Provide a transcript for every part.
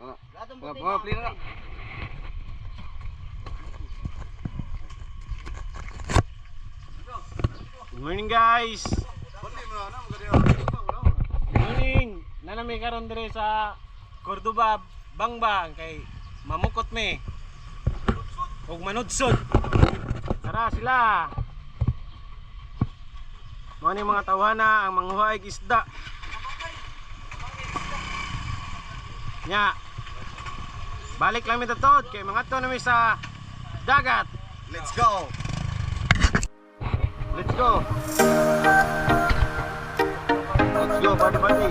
Good morning guys. Good morning. Nanami karon dire sa Cordoba, Bangbang kay mamukot me. Ug manudsod. Tara sila. Mao ni mga tawhana ang manghuhay isda. Nya. Balik lang mi tatod kay mangadto nami sa dagat. Let's go. Let's go. Let's go, buddy.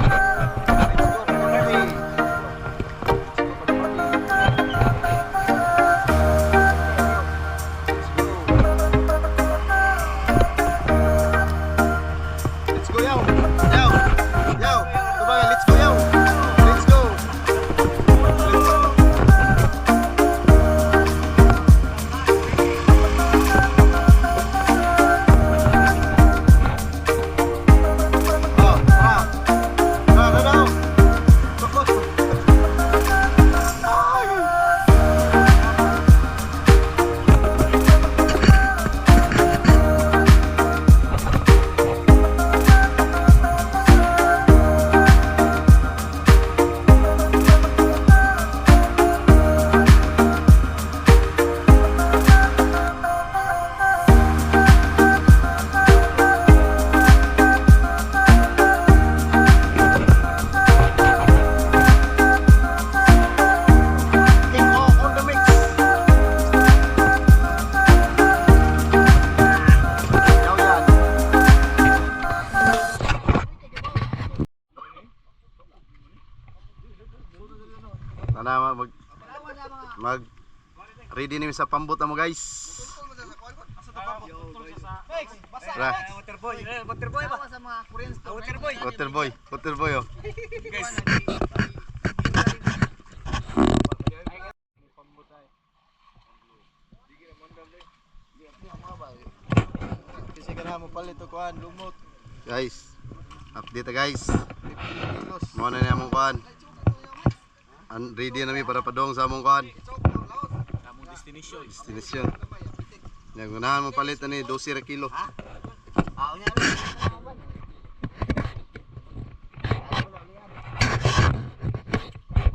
Mag ready nimi sa pambot mo guys. Tara. Water boy oh. Guys. Kasi kana mo palit og kuan lumot. Guys, update guys. Mo na ni among kuan. Ready na mi para padong sa among kuan. Among destination. Yang unahan mo palit ni 12 ra kilo. Ha? Nya.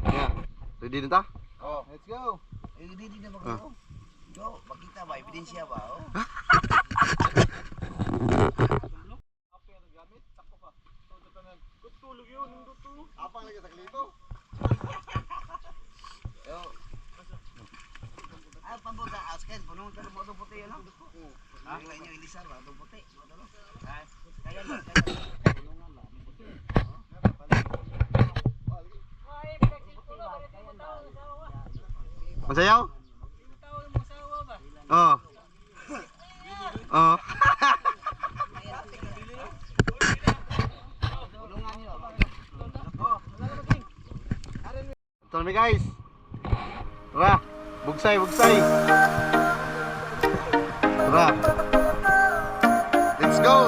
Ya, ready na ta? Oh, let's go. Ready na ba ko? Go, makita ba ebidensya ba? Oh. Tutulog yun, tutulog. Apang lagi sa klito? Yo. Ay, pambuta, asken, punong talo mo do puti ano? Ha? Kaya inyo ilisar ba do puti? Ay, kaya lang, punongan lang puti. Masayaw? Oh. Oh. Tara guys. Tara, bugsay. Tara. Let's go.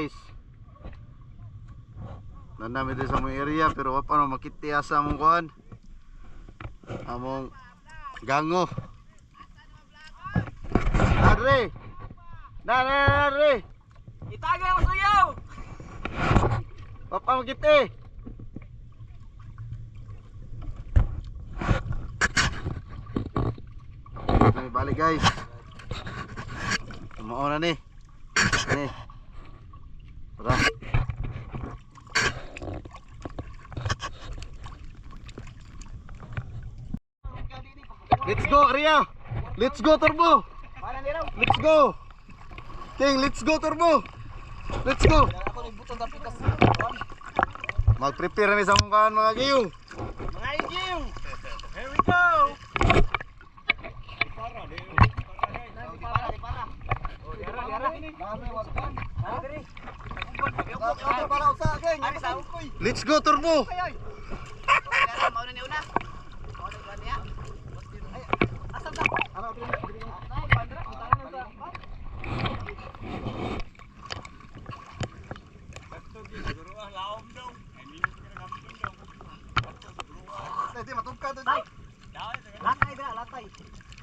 guys. Nandami din sa mong area pero wa pa no makiti asa among kuan. Among gango. Adre. Adre. Itagay ang suyaw! Wa pa makiti. Kami balik guys. Mauna ni. Ni. Tara. Let's go, Arya. Let's go, Turbo. Para ni raw. Let's go. King, let's go, Turbo. Let's go. Ako ni button sa pikas. Mag-prepare kami sa mukhaan mga giyo. Mga iging. Here we go. Para. Oh, diara. Diri. Para usa, geng. Ari sa ukoy. Let's go, Turbo. Diara mao na ni una. Mao na niya. Asam ta? Ano diri? Ay, bandra, utanan sa. Hindi, matugka doon. Latay dira, latay.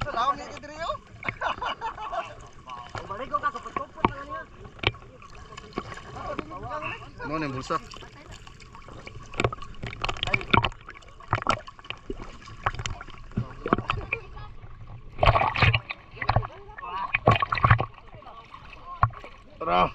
Laon niya diri yo. Balik ko ka kapot-kapot na niya. Mo ni bulsa. Tara.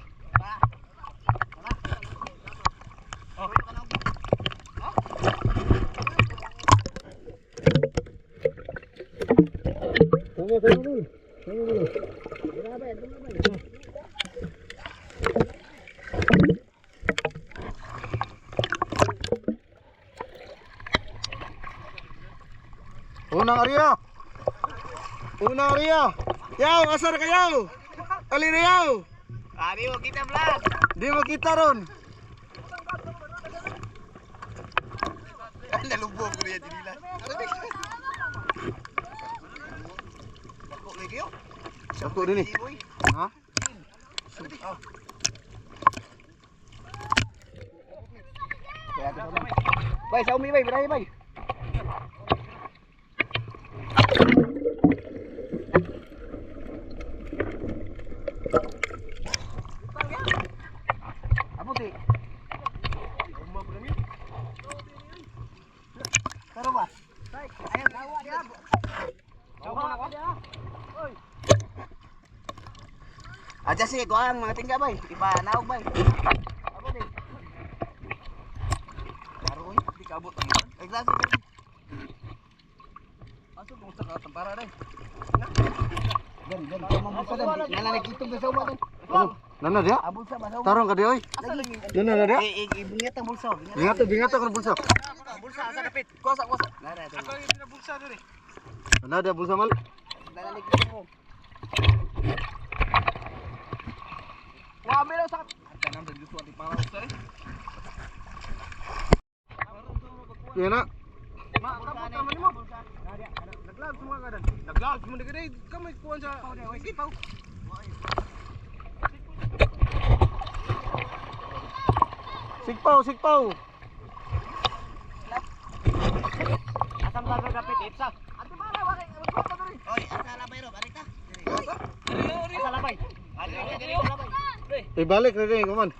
Unang Arya. Unang Arya. Yaw, asar kayo. Ali na yaw. Ari mo kita vlog. Di mo kita ron. Nalubog ko niya dinila. Ako lagi yo. Sako din eh. Ha? Bay, sa umi bay, birahe bay. Aputi. Taro ba? Ayan, tawa dia. Tawa na ko. Oy. Aja sih ko ang mga tingga bay, ipanaog bay. Aputi. Karoy, di kabot ang yan. Ay, klase ka. Masuk mo sa tampara dai. Dan, kamu bulsa dan. Nana nagitog sa uwa dan. Nana dia? Bulsa ba sa uwa? Tarong ka di oy. Nana dia? Ibungit ang bulsa. Bingat ako ng bulsa. Bulsa asa kapit. Kuasa. Nana. Ako yung bulsa diri. Nana dia bulsa mal. Nana nagitog mo. Wa melo sa. Anta nang gusto ati para usa eh. Yan na. Ma, kapot naman mo. Naglag semua kadan. Naglag semua degede kamay kuan sa. Sipaw. Sigpaw. Asam laga kapit itsa. Ate para wa kay magkuha diri. Oy, asa labay ro, barita. Diri. Asa labay. Diri labay. Ibalik na din kuman.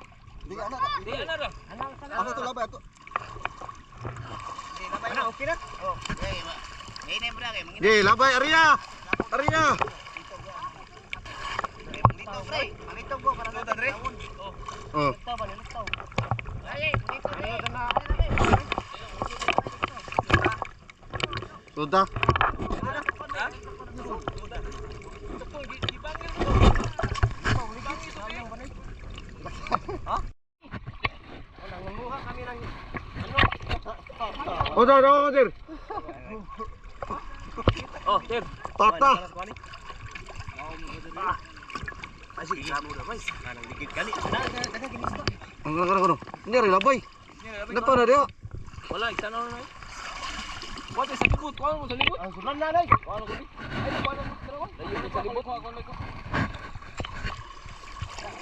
Di ana ra. Ano to labay ato? Di labay. Ana okay na? Oh. Hey, ini bra kay mangin. Di labay Arya. Arya. Dito pre. Malito go para sa dre. Oh. Taw ba nito? Ay, dito dre. Sudah. Udah, Dir. Oh, Tim. Tata. Asik kamu dah, guys. Kanang dikit kali. Daga ginis to. Ano. Nyari labay. Napa na dia? Wala, isa na na. Wala sa libot, wala mo sa libot. Ang sunan na nay. Wala ko ni. Ay, wala mo sa libot. Layo sa libot ko ako.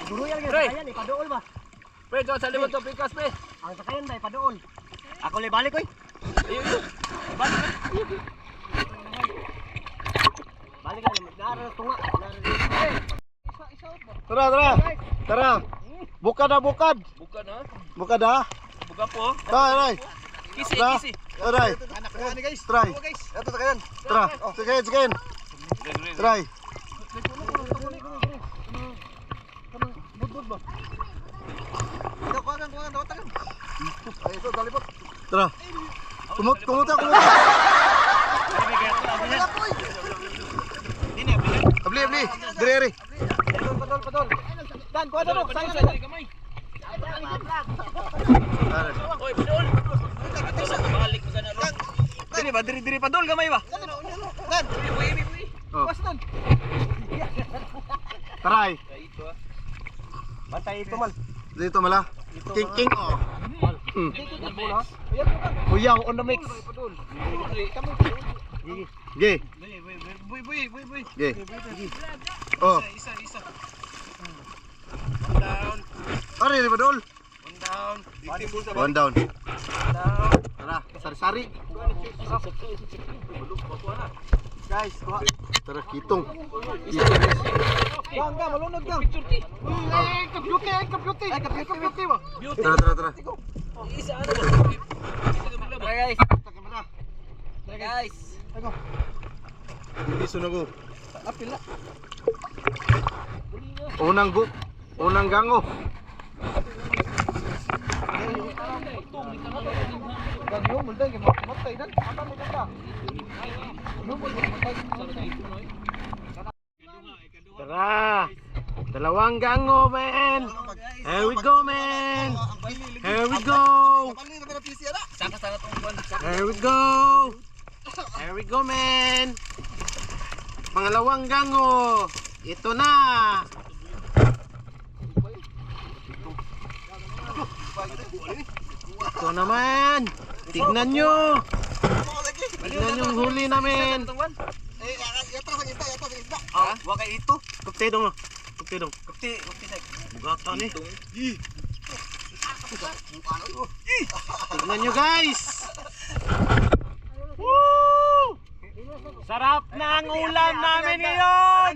Siguro yan, sakayan, ipadool ba? Pre, doon sa likod to, pikas, pre. Ang sakayan ba, ipadool. Ako li balik, oy. Ayun. Balik. Balik lang, naroon tunga. Tara, tara. Tara. Bukad na, bukad. Buka na. Bukad ha. Buka po. Tara, Kisi, tara. kisi. Tara. Try. Ito sakayan. Tara. Sikayin, sikayin. Try. Budbud ba? Ikaw, kuhagan, tawagan. Ay, ito, dalipot. Tara. Kumut. Abli. Diri. Padol. Dan, kuha dito. Sayang. Oy, padol. Balik mo sana ron. Dili ba, diri padol gamay ba? Dan. Oh. Pas dan. Try. Ito ah. Bantay ito mal. Dito mala. King oh. Ayan po ka. Uyaw on the mix. Ge. Boy. Ge. Oh. Isa. Are ni Badol. One down. One down. Tara, sari-sari. Guys, kuha. Tara, kitong. Gang, malunod gang. Kaputi. Ay, kaputi ba? Tara. Isa ano ba? Guys. Guys. Hindi sunog ko. Apil na. Unang gango. Ganyo, muldan, matay dan. Apa mo ka? Tara. Dalawang gango, man. Here we go, man. Here we go. Saka tong buwan. Here we go. Here we go, man. Pangalawang gango. Ito na. Ito naman. Tignan nyo. Tignan yung huli namin. Ah, wa kay ito. Kupte dong. Kupti. Bugata ni. Tignan nyo, guys. Woo! Sarap na ang ulam namin ngayon.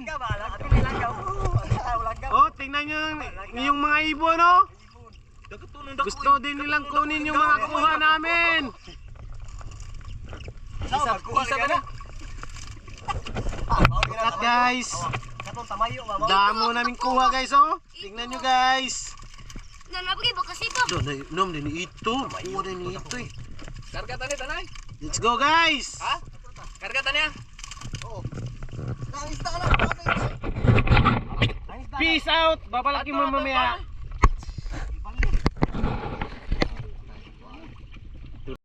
Oh, tingnan nyo yung mga ibon, no? Gusto din nilang kunin yung mga kuha namin. Isa ka na. Look at, guys. Damo namin kuha, guys, oh. Tingnan nyo, guys. Nanapagay ba kasi ito? Nom din ito. Kuha din ito, eh. Karga tani tanay. Let's go, guys. Ha? Karga tani ah. Peace out. Babalaki mo mamaya.